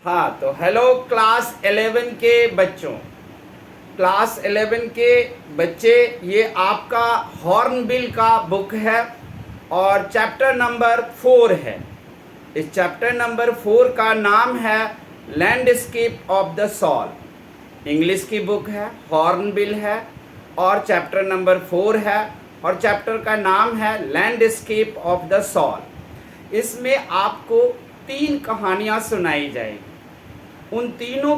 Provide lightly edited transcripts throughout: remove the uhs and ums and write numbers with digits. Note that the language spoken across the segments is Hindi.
हाँ, तो हेलो क्लास 11 के बच्चों। क्लास 11 के बच्चे, ये आपका हॉर्नबिल का बुक है और चैप्टर नंबर 4 है। इस चैप्टर नंबर 4 का नाम है landscape of the soul. English की बुक है, हॉर्नबिल है और चैप्टर नंबर 4 है और चैप्टर का नाम है लैंडस्केप ऑफ द सॉल। इसमें आपको 3 कहानियाँ सुनाई जाएगी। उन तीनों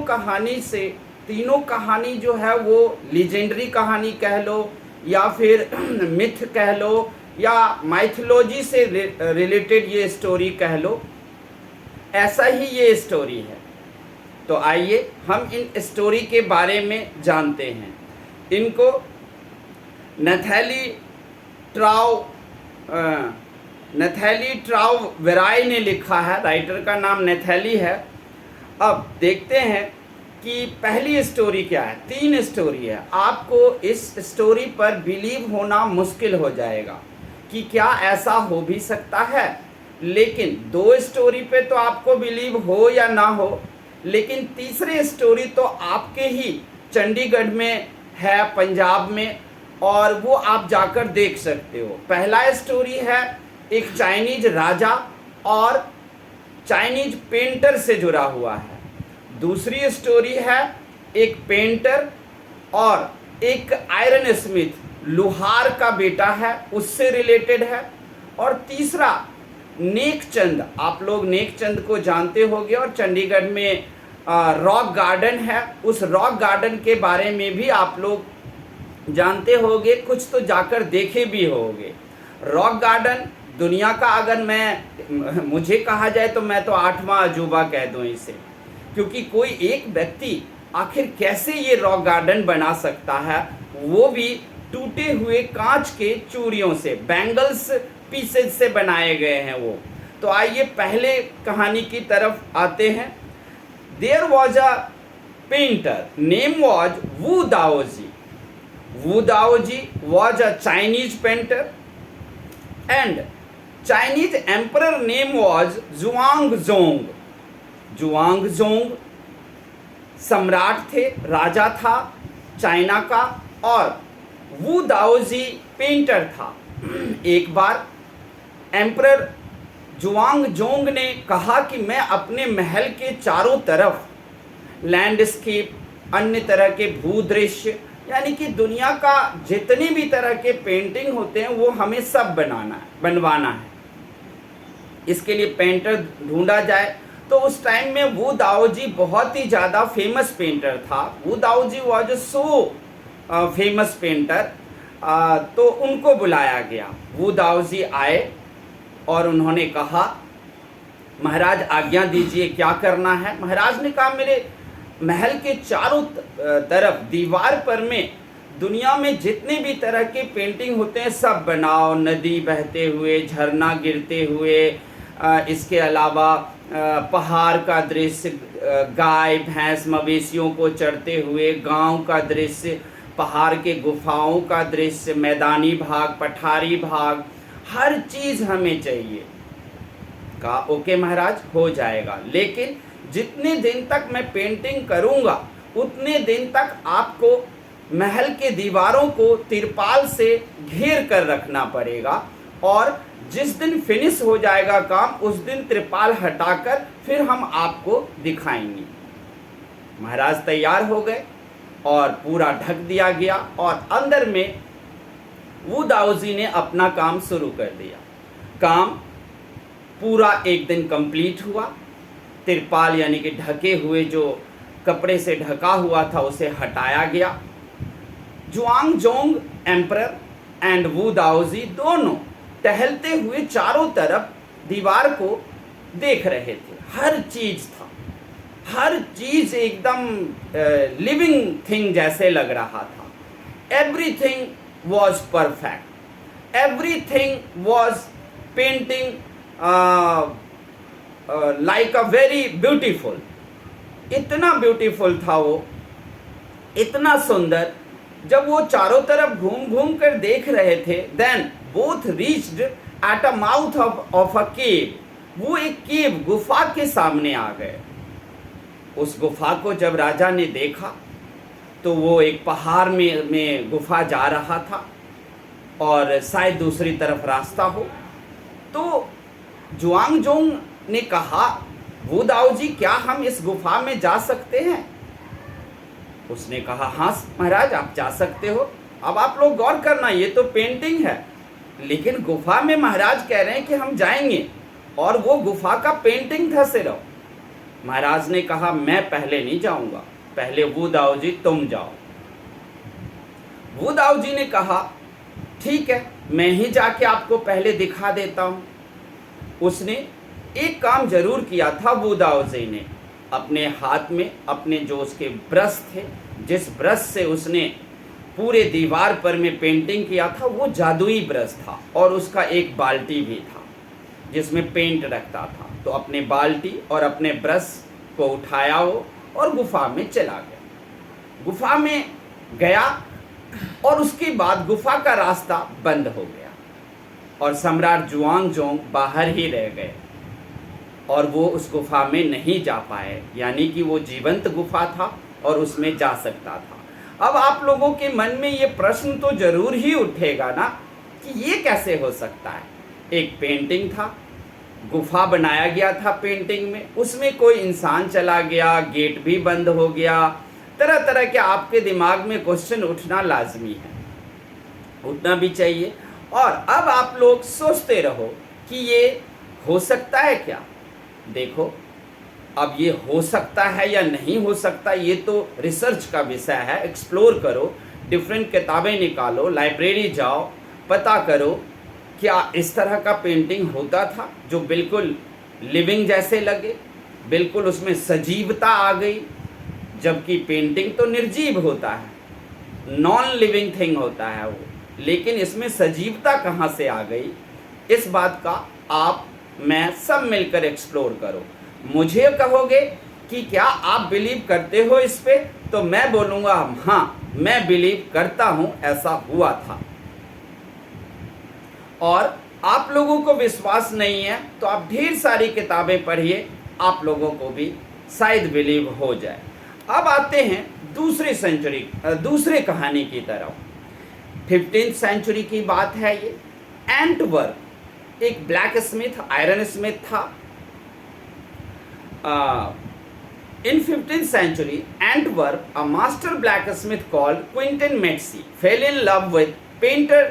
कहानी जो है वो लीजेंडरी कहानी कह लो या फिर मिथ कह लो या माइथोलॉजी से रिलेटेड ये स्टोरी कह लो, ऐसा ही ये स्टोरी है। तो आइए हम इन स्टोरी के बारे में जानते हैं। इनको नथैली ट्राउ वेराई ने लिखा है, राइटर का नाम नथैली है। अब देखते हैं कि पहली स्टोरी क्या है। 3 स्टोरी है। आपको इस स्टोरी पर बिलीव होना मुश्किल हो जाएगा कि क्या ऐसा हो भी सकता है, लेकिन 2 स्टोरी पे तो आपको बिलीव हो या ना हो, लेकिन तीसरी स्टोरी तो आपके ही चंडीगढ़ में है, पंजाब में, और वो आप जाकर देख सकते हो। पहला स्टोरी है एक चाइनीज राजा और चाइनीज पेंटर से जुड़ा हुआ है। दूसरी स्टोरी है एक पेंटर और एक आयरन स्मिथ, लोहार का बेटा है, उससे रिलेटेड है। और तीसरा नेकचंद, आप लोग नेकचंद को जानते होंगे और चंडीगढ़ में रॉक गार्डन है, उस रॉक गार्डन के बारे में भी आप लोग जानते होंगे, कुछ तो जाकर देखे भी होंगे। रॉक गार्डन दुनिया का, अगर मुझे कहा जाए तो मैं तो 8वां अजूबा कह दूं इसे, क्योंकि कोई एक व्यक्ति आखिर कैसे ये रॉक गार्डन बना सकता है, वो भी टूटे हुए कांच के चूड़ियों से, बैंगल्स पीसेज से बनाए गए हैं वो। तो आइए पहले कहानी की तरफ आते हैं। There was a painter name was Wu Daozi. Wu Daozi was a Chinese painter and Chinese emperor name was Zhuangzong. Zhuangzong सम्राट थे, राजा था चाइना का, और वू दाओजी पेंटर था। एक बार एम्परर जुआंगजोंग ने कहा कि मैं अपने महल के चारों तरफ लैंडस्केप, अन्य तरह के भूदृश्य, यानी कि दुनिया का जितनी भी तरह के पेंटिंग होते हैं वो हमें सब बनवाना है। इसके लिए पेंटर ढूंढा जाए। तो उस टाइम में वू दाओजी बहुत ही ज़्यादा फेमस पेंटर था। वू Daozi was so famous painter. तो उनको बुलाया गया। वू दाओजी आए और उन्होंने कहा, महाराज आज्ञा दीजिए, क्या करना है। महाराज ने कहा, मेरे महल के चारों तरफ दीवार पर में दुनिया में जितने भी तरह के पेंटिंग होते हैं सब बनाओ, नदी बहते हुए, झरना गिरते हुए, इसके अलावा पहाड़ का दृश्य, गाय भैंस मवेशियों को चरते हुए, गांव का दृश्य, पहाड़ के गुफाओं का दृश्य, मैदानी भाग, पठारी भाग, हर चीज़ हमें चाहिए। कहा ओके महाराज, हो जाएगा, लेकिन जितने दिन तक मैं पेंटिंग करूंगा उतने दिन तक आपको महल के दीवारों को तिरपाल से घेर कर रखना पड़ेगा, और जिस दिन फिनिश हो जाएगा काम उस दिन तिरपाल हटाकर फिर हम आपको दिखाएंगे। महाराज तैयार हो गए और पूरा ढक दिया गया और अंदर में वू दाओजी ने अपना काम शुरू कर दिया। काम पूरा एक दिन कंप्लीट हुआ। तिरपाल यानी कि ढके हुए जो कपड़े से ढका हुआ था उसे हटाया गया। जुआंगजोंग एम्परर एंड वू दाओजी दोनों टहलते हुए चारों तरफ दीवार को देख रहे थे। हर चीज था, हर चीज एकदम लिविंग थिंग जैसे लग रहा था। Everything was perfect, everything was painting like a very beautiful. इतना ब्यूटीफुल था वो, इतना सुंदर। जब वो चारों तरफ घूम घूम कर देख रहे थे, then both reached at a mouth of a cave. वो एक केव, गुफा के सामने आ गए। उस गुफा को जब राजा ने देखा तो वो एक पहाड़ में गुफा जा रहा था और शायद दूसरी तरफ रास्ता हो। तो जुआंगजोंग ने कहा, वो दाऊ जी, क्या हम इस गुफा में जा सकते हैं? उसने कहा, हाँ महाराज, आप जा सकते हो। अब आप लोग गौर करना, ये तो पेंटिंग है, लेकिन गुफा में महाराज कह रहे हैं कि हम जाएंगे, और वो गुफा का पेंटिंग था सिर्फ। महाराज ने कहा, मैं पहले नहीं जाऊंगा, पहले वो दाऊ जी तुम जाओ। वो दाऊ जी ने कहा, ठीक है, मैं ही जाके आपको पहले दिखा देता हूं। उसने एक काम जरूर किया था। वो दाऊ जी ने अपने हाथ में अपने जो उसके ब्रश थे, जिस ब्रश से उसने पूरे दीवार पर में पेंटिंग किया था, वो जादुई ब्रश था, और उसका एक बाल्टी भी था जिसमें पेंट रखता था। तो अपने बाल्टी और अपने ब्रश को उठाया वो और गुफा में चला गया। गुफा में गया और उसके बाद गुफा का रास्ता बंद हो गया और सम्राट जुआंगजोंग बाहर ही रह गए और वो उस गुफा में नहीं जा पाए। यानी कि वो जीवंत गुफा था और उसमें जा सकता था। अब आप लोगों के मन में ये प्रश्न तो जरूर ही उठेगा ना कि ये कैसे हो सकता है। एक पेंटिंग था, गुफा बनाया गया था पेंटिंग में, उसमें कोई इंसान चला गया, गेट भी बंद हो गया। तरह तरह के आपके दिमाग में क्वेश्चन उठना लाजमी है, उठना भी चाहिए। और अब आप लोग सोचते रहो कि ये हो सकता है क्या। देखो, अब ये हो सकता है या नहीं हो सकता, ये तो रिसर्च का विषय है। एक्सप्लोर करो, डिफरेंट किताबें निकालो, लाइब्रेरी जाओ, पता करो क्या इस तरह का पेंटिंग होता था जो बिल्कुल लिविंग जैसे लगे, बिल्कुल उसमें सजीवता आ गई। जबकि पेंटिंग तो निर्जीव होता है, नॉन लिविंग थिंग होता है वो, लेकिन इसमें सजीवता कहाँ से आ गई, इस बात का आप मैं सब मिलकर एक्सप्लोर करो। मुझे कहोगे कि क्या आप बिलीव करते हो इस पे, तो मैं बोलूँगा हाँ, मैं बिलीव करता हूँ, ऐसा हुआ था। और आप लोगों को विश्वास नहीं है तो आप ढेर सारी किताबें पढ़िए, आप लोगों को भी शायद बिलीव हो जाए। अब आते हैं दूसरे कहानी की तरफ। 15th सेंचुरी की बात है ये। एंटवर्प एक ब्लैक स्मिथ, आयरन स्मिथ था। In 15th century, Antwerp, a master blacksmith called Quentin Metzi fell in love with painter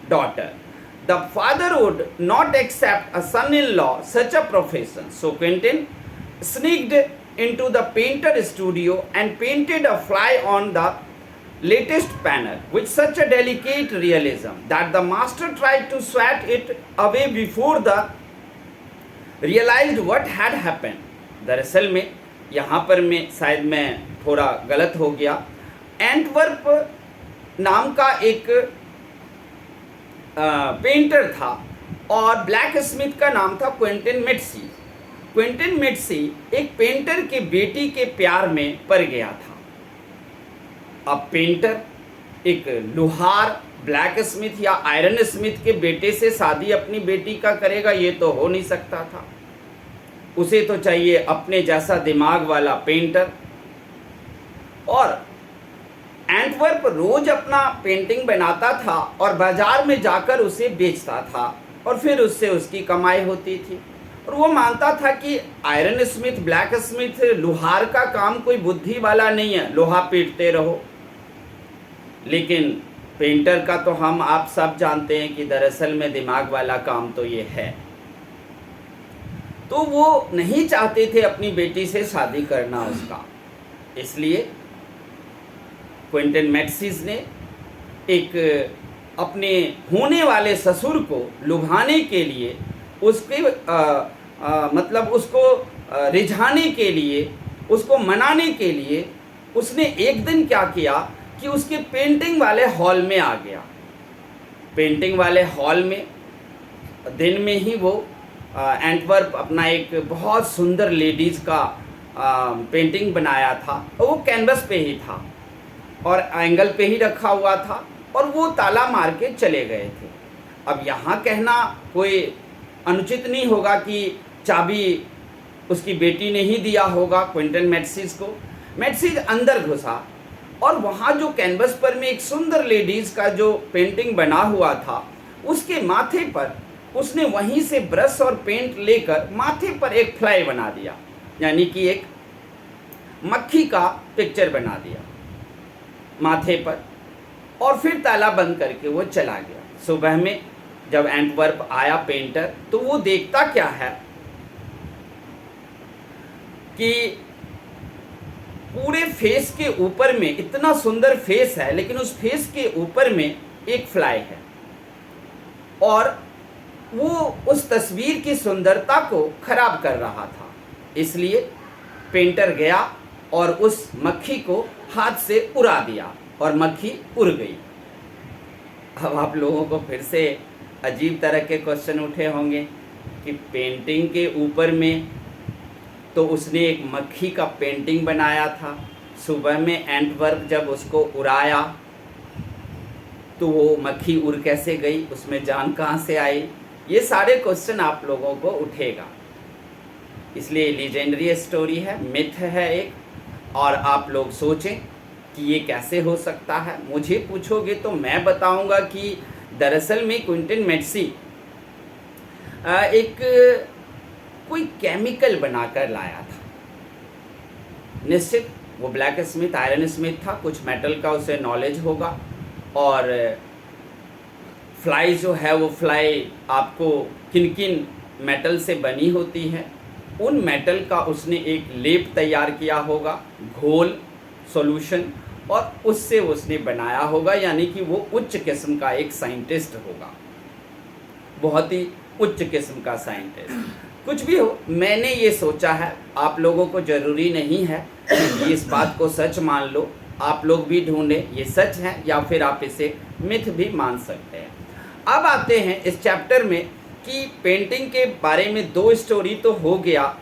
daughter. The father would not accept a son-in-law such a profession, so Quentin sneaked into the painter studio and painted a fly on the latest panel with such a delicate realism that the master tried to swat it away before the realized what had happened. दरअसल में यहाँ पर शायद मैं थोड़ा गलत हो गया। एंटवर्प नाम का एक पेंटर था और ब्लैक स्मिथ का नाम था क्विंटन मेट्सी। क्विंटन मेट्सी एक पेंटर के बेटी के प्यार में पड़ गया था। अब पेंटर एक लोहार ब्लैक स्मिथ या आयरन स्मिथ के बेटे से शादी अपनी बेटी का करेगा, ये तो हो नहीं सकता था। उसे तो चाहिए अपने जैसा दिमाग वाला पेंटर। और एंटवर्प रोज अपना पेंटिंग बनाता था और बाजार में जाकर उसे बेचता था और फिर उससे उसकी कमाई होती थी। और वो मानता था कि आयरन स्मिथ, ब्लैक स्मिथ, लोहार का काम कोई बुद्धि वाला नहीं है, लोहा पीटते रहो। लेकिन पेंटर का तो हम आप सब जानते हैं कि दरअसल में दिमाग वाला काम तो ये है। तो वो नहीं चाहते थे अपनी बेटी से शादी करना उसका। इसलिए क्विंटन मेट्सीज ने एक अपने होने वाले ससुर को लुभाने के लिए, उसके मतलब उसको रिझाने के लिए, उसको मनाने के लिए उसने एक दिन क्या किया कि उसके पेंटिंग वाले हॉल में आ गया। पेंटिंग वाले हॉल में दिन में ही वो एंटवर्प अपना एक बहुत सुंदर लेडीज़ का पेंटिंग बनाया था और वो कैनवस पे ही था और एंगल पे ही रखा हुआ था और वो ताला मार के चले गए थे। अब यहाँ कहना कोई अनुचित नहीं होगा कि चाबी उसकी बेटी ने ही दिया होगा क्विंटन मैट्सीज को। मैट्सीज अंदर घुसा और वहाँ जो कैनवस पर में एक सुंदर लेडीज़ का जो पेंटिंग बना हुआ था, उसके माथे पर उसने वहीं से ब्रश और पेंट लेकर माथे पर एक फ्लाई बना दिया, यानी कि एक मक्खी का पिक्चर बना दिया माथे पर, और फिर ताला बंद करके वो चला गया। सुबह में जब एंटवर्प आया पेंटर, तो वो देखता क्या है कि पूरे फेस के ऊपर में, इतना सुंदर फेस है लेकिन उस फेस के ऊपर में एक फ्लाई है, और वो उस तस्वीर की सुंदरता को खराब कर रहा था। इसलिए पेंटर गया और उस मक्खी को हाथ से उड़ा दिया और मक्खी उड़ गई। अब आप लोगों को फिर से अजीब तरह के क्वेश्चन उठे होंगे कि पेंटिंग के ऊपर में तो उसने एक मक्खी का पेंटिंग बनाया था, सुबह में एंटवर्प जब उसको उड़ाया तो वो मक्खी उड़ कैसे गई, उसमें जान कहाँ से आई? ये सारे क्वेश्चन आप लोगों को उठेगा। इसलिए लीजेंडरी स्टोरी है, मिथ है एक, और आप लोग सोचें कि ये कैसे हो सकता है। मुझे पूछोगे तो मैं बताऊंगा कि दरअसल में क्विंटन मैट्सी एक कोई केमिकल बनाकर लाया था। निश्चित वो ब्लैक स्मिथ, आयरन स्मिथ था, कुछ मेटल का उसे नॉलेज होगा, और फ्लाई जो है वो फ्लाई आपको किन किन मेटल से बनी होती है, उन मेटल का उसने एक लेप तैयार किया होगा, घोल सॉल्यूशन, और उससे उसने बनाया होगा, यानी कि वो उच्च किस्म का एक साइंटिस्ट होगा, बहुत ही उच्च किस्म का साइंटिस्ट। कुछ भी हो, मैंने ये सोचा है, आप लोगों को ज़रूरी नहीं है कि इस बात को सच मान लो, आप लोग भी ढूंढें ये सच है या फिर आप इसे मिथ भी मान सकते हैं। अब आते हैं इस चैप्टर में कि पेंटिंग के बारे में दो स्टोरी तो हो गया।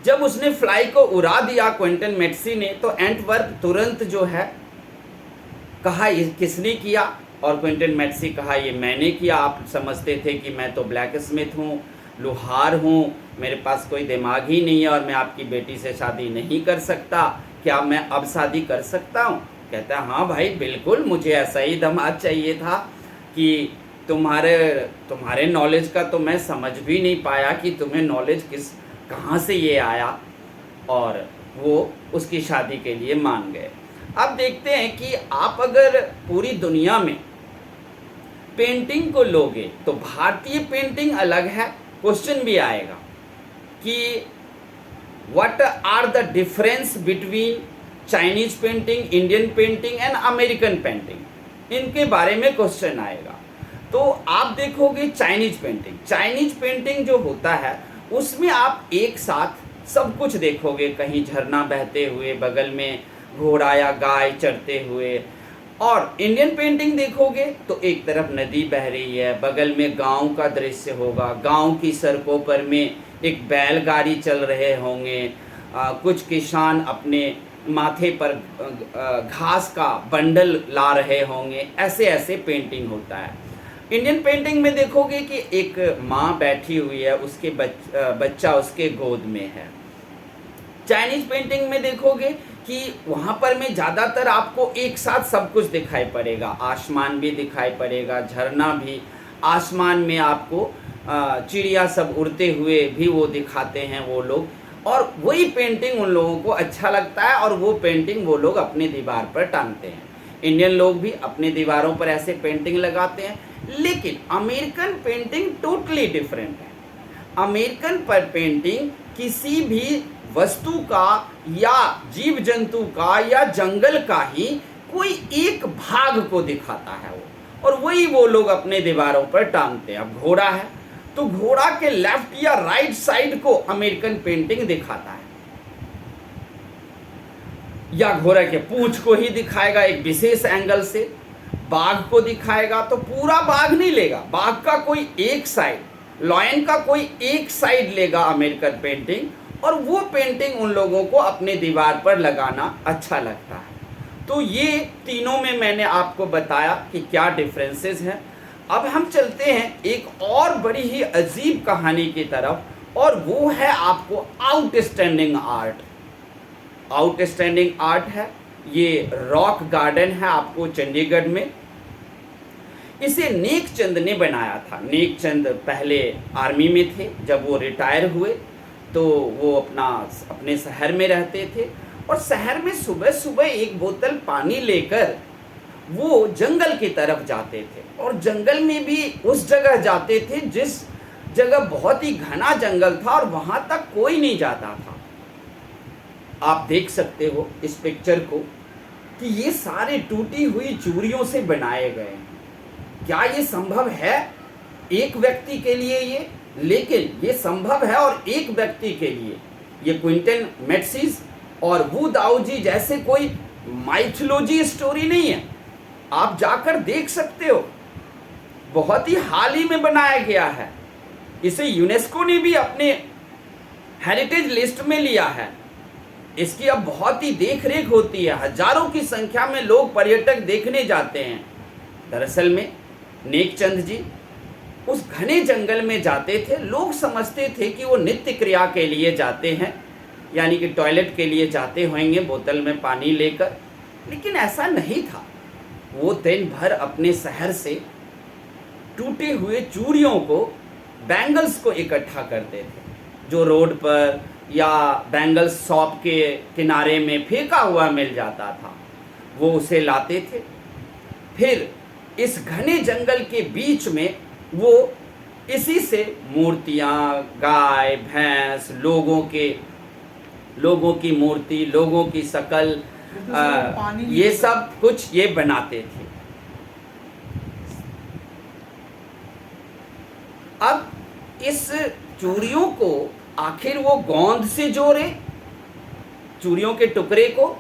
जब उसने फ्लाई को उड़ा दिया क्विंटन मैट्सी ने, तो एंटवर्प तुरंत जो है कहा ये किसने किया, और क्विंटन मैट्सी कहा ये मैंने किया। आप समझते थे कि मैं तो ब्लैक स्मिथ हूँ, लोहार हूँ, मेरे पास कोई दिमाग ही नहीं है और मैं आपकी बेटी से शादी नहीं कर सकता, क्या मैं अब शादी कर सकता हूँ? कहता है हाँ भाई बिल्कुल, मुझे ऐसा ही दामाद चाहिए था कि तुम्हारे नॉलेज का तो मैं समझ भी नहीं पाया कि तुम्हें नॉलेज कहाँ से ये आया, और वो उसकी शादी के लिए मान गए। अब देखते हैं कि आप अगर पूरी दुनिया में पेंटिंग को लोगे तो भारतीय पेंटिंग अलग है। क्वेश्चन भी आएगा कि what are the difference between Chinese painting, Indian painting and American painting, इनके बारे में क्वेश्चन आएगा। तो आप देखोगे चाइनीज पेंटिंग जो होता है उसमें आप एक साथ सब कुछ देखोगे, कहीं झरना बहते हुए, बगल में घोड़ा या गाय चरते हुए, और इंडियन पेंटिंग देखोगे तो एक तरफ नदी बह रही है, बगल में गांव का दृश्य होगा, गांव की सड़कों पर में एक बैलगाड़ी चल रहे होंगे, कुछ किसान अपने माथे पर घास का बंडल ला रहे होंगे, ऐसे ऐसे पेंटिंग होता है। इंडियन पेंटिंग में देखोगे कि एक माँ बैठी हुई है, उसके बच्चा उसके गोद में है। चाइनीज पेंटिंग में देखोगे कि वहाँ पर में ज़्यादातर आपको एक साथ सब कुछ दिखाई पड़ेगा, आसमान भी दिखाई पड़ेगा, झरना भी, आसमान में आपको चिड़िया सब उड़ते हुए भी वो दिखाते हैं वो लोग, और वही पेंटिंग उन लोगों को अच्छा लगता है और वो पेंटिंग वो लोग अपने दीवार पर टांगते हैं। इंडियन लोग भी अपने दीवारों पर ऐसे पेंटिंग लगाते हैं, लेकिन अमेरिकन पेंटिंग टोटली डिफरेंट है। अमेरिकन पर पेंटिंग किसी भी वस्तु का या जीव जंतु का या जंगल का ही कोई एक भाग को दिखाता है वो, और वही वो लोग अपने दीवारों पर टांगते हैं। अब घोड़ा है तो घोड़ा के लेफ्ट या राइट साइड को अमेरिकन पेंटिंग दिखाता है, या घोड़े के पूंछ को ही दिखाएगा एक विशेष एंगल से, बाघ को दिखाएगा तो पूरा बाघ नहीं लेगा, बाघ का कोई एक साइड, लॉयन का कोई एक साइड लेगा अमेरिकन पेंटिंग, और वो पेंटिंग उन लोगों को अपने दीवार पर लगाना अच्छा लगता है। तो ये तीनों में मैंने आपको बताया कि क्या डिफरेंसेस हैं। अब हम चलते हैं एक और बड़ी ही अजीब कहानी की तरफ, और वो है आपको आउटस्टैंडिंग आर्ट। आउटस्टैंडिंग आर्ट है, ये रॉक गार्डन है आपको चंडीगढ़ में। इसे नेक चंद ने बनाया था। नेक चंद पहले आर्मी में थे, जब वो रिटायर हुए तो वो अपने शहर में रहते थे, और शहर में सुबह सुबह एक बोतल पानी लेकर वो जंगल की तरफ जाते थे, और जंगल में भी उस जगह जाते थे जिस जगह बहुत ही घना जंगल था और वहां तक कोई नहीं जाता था। आप देख सकते हो इस पिक्चर को कि ये सारे टूटी हुई चूड़ियों से बनाए गए हैं। क्या ये संभव है एक व्यक्ति के लिए? ये लेकिन ये संभव है, और एक व्यक्ति के लिए ये क्विंटन मैट्सीज और वू दाओ जी जैसे कोई माइथोलॉजी स्टोरी नहीं है। आप जाकर देख सकते हो, बहुत ही हाल ही में बनाया गया है। इसे यूनेस्को ने भी अपने हेरिटेज लिस्ट में लिया है। इसकी अब बहुत ही देखरेख होती है, हजारों की संख्या में लोग पर्यटक देखने जाते हैं। दरअसल में नेक चंद जी उस घने जंगल में जाते थे। लोग समझते थे कि वो नित्य क्रिया के लिए जाते हैं, यानी कि टॉयलेट के लिए जाते होंगे बोतल में पानी लेकर, लेकिन ऐसा नहीं था। वो दिन भर अपने शहर से टूटे हुए चूड़ियों को, बैंगल्स को इकट्ठा करते थे, जो रोड पर या बैंगल्स शॉप के किनारे में फेंका हुआ मिल जाता था, वो उसे लाते थे। फिर इस घने जंगल के बीच में वो इसी से मूर्तियाँ, गाय भैंस, लोगों की मूर्ति, लोगों की शकल, ये सब कुछ ये बनाते थे। अब इस चूड़ियों को आखिर वो गोंद से जोड़े, चूड़ियों के टुकड़े को,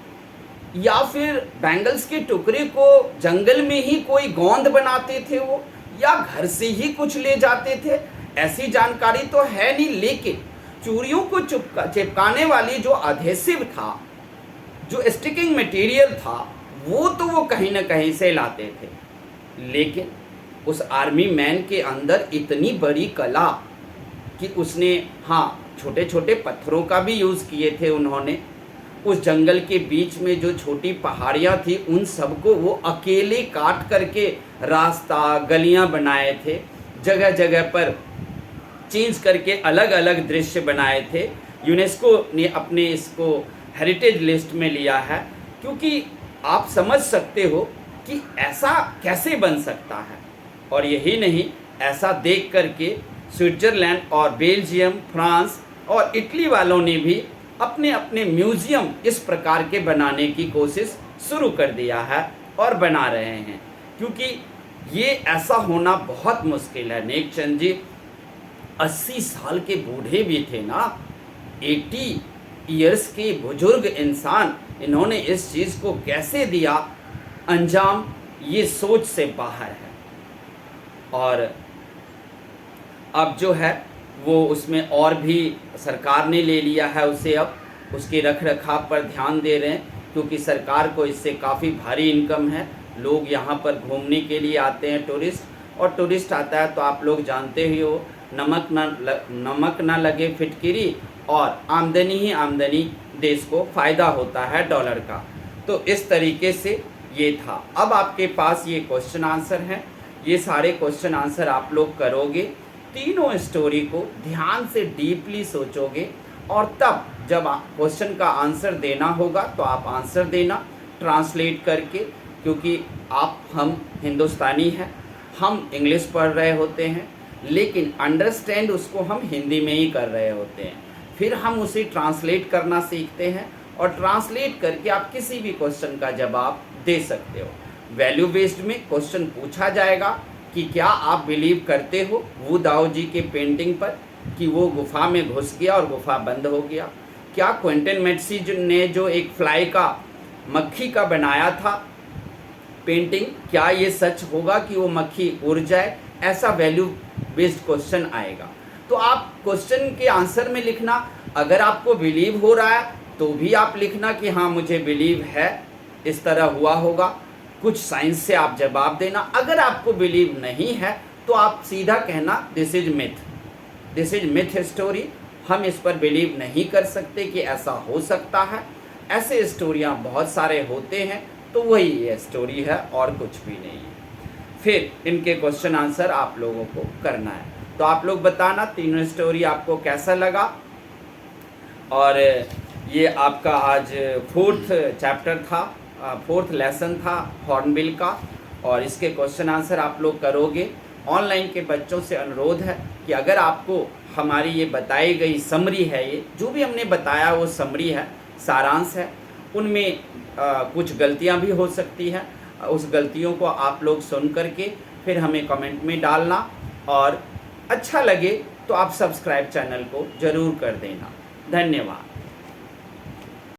या फिर बैंगल्स के टुकड़े को जंगल में ही कोई गोंद बनाते थे वो, या घर से ही कुछ ले जाते थे, ऐसी जानकारी तो है नहीं। लेकिन चूड़ियों को चिपकाने वाली जो अधेसिव था, जो स्टिकिंग मटेरियल था, वो कहीं ना कहीं से लाते थे। लेकिन उस आर्मी मैन के अंदर इतनी बड़ी कला कि उसने, हाँ, छोटे छोटे पत्थरों का भी यूज़ किए थे उन्होंने। उस जंगल के बीच में जो छोटी पहाड़ियाँ थी, उन सबको वो अकेले काट करके रास्ता, गलियाँ बनाए थे, जगह जगह पर चेंज करके अलग अलग दृश्य बनाए थे। यूनेस्को ने अपने इसको हेरिटेज लिस्ट में लिया है, क्योंकि आप समझ सकते हो कि ऐसा कैसे बन सकता है। और यही नहीं, ऐसा देख करके स्विट्ज़रलैंड और बेल्जियम, फ्रांस और इटली वालों ने भी अपने अपने म्यूज़ियम इस प्रकार के बनाने की कोशिश शुरू कर दिया है और बना रहे हैं, क्योंकि ये ऐसा होना बहुत मुश्किल है। नेक चंद जी 80 साल के बूढ़े भी थे ना, 80 ईयर्स के बुजुर्ग इंसान, इन्होंने इस चीज़ को कैसे दिया अंजाम, ये सोच से बाहर है। और अब जो है वो उसमें और भी सरकार ने ले लिया है उसे, अब उसके रख रखाव पर ध्यान दे रहे हैं, क्योंकि सरकार को इससे काफ़ी भारी इनकम है। लोग यहाँ पर घूमने के लिए आते हैं, टूरिस्ट, और टूरिस्ट आता है तो आप लोग जानते ही हो, नमक ना लगे फिटकिरी, और आमदनी ही आमदनी, देश को फ़ायदा होता है डॉलर का। तो इस तरीके से ये था। अब आपके पास ये क्वेश्चन आंसर हैं, ये सारे क्वेश्चन आंसर आप लोग करोगे, तीनों स्टोरी को ध्यान से डीपली सोचोगे, और तब जब क्वेश्चन का आंसर देना होगा तो आप आंसर देना ट्रांसलेट करके, क्योंकि हम हिंदुस्तानी हैं, हम इंग्लिश पढ़ रहे होते हैं, लेकिन अंडरस्टैंड उसको हम हिंदी में ही कर रहे होते हैं। फिर हम उसे ट्रांसलेट करना सीखते हैं, और ट्रांसलेट करके आप किसी भी क्वेश्चन का जवाब दे सकते हो। वैल्यू बेस्ड में क्वेश्चन पूछा जाएगा कि क्या आप बिलीव करते हो वू दाओ जी के पेंटिंग पर कि वो गुफा में घुस गया और गुफा बंद हो गया? क्या क्विंटन मैट्सी ने जो एक फ्लाई का, मक्खी का बनाया था पेंटिंग, क्या ये सच होगा कि वो मक्खी उड़ जाए? ऐसा वैल्यू बेस्ड क्वेश्चन आएगा। तो आप क्वेश्चन के आंसर में लिखना, अगर आपको बिलीव हो रहा है तो भी आप लिखना कि हाँ मुझे बिलीव है, इस तरह हुआ होगा। कुछ साइंस से आप जवाब देना। अगर आपको बिलीव नहीं है तो आप सीधा कहना दिस इज मिथ स्टोरी, हम इस पर बिलीव नहीं कर सकते कि ऐसा हो सकता है। ऐसे स्टोरियाँ बहुत सारे होते हैं, तो वही ये स्टोरी है और कुछ भी नहीं है। फिर इनके क्वेश्चन आंसर आप लोगों को करना है। तो आप लोग बताना तीनों स्टोरी आपको कैसा लगा। और ये आपका आज 4th चैप्टर था, 4th लेसन था हॉर्नबिल का, और इसके क्वेश्चन आंसर आप लोग करोगे। ऑनलाइन के बच्चों से अनुरोध है कि अगर आपको हमारी ये बताई गई समरी है, ये जो भी हमने बताया वो समरी है, सारांश है, उनमें कुछ गलतियां भी हो सकती हैं। उस गलतियों को आप लोग सुन करके फिर हमें कमेंट में डालना, और अच्छा लगे तो आप सब्सक्राइब चैनल को ज़रूर कर देना। धन्यवाद।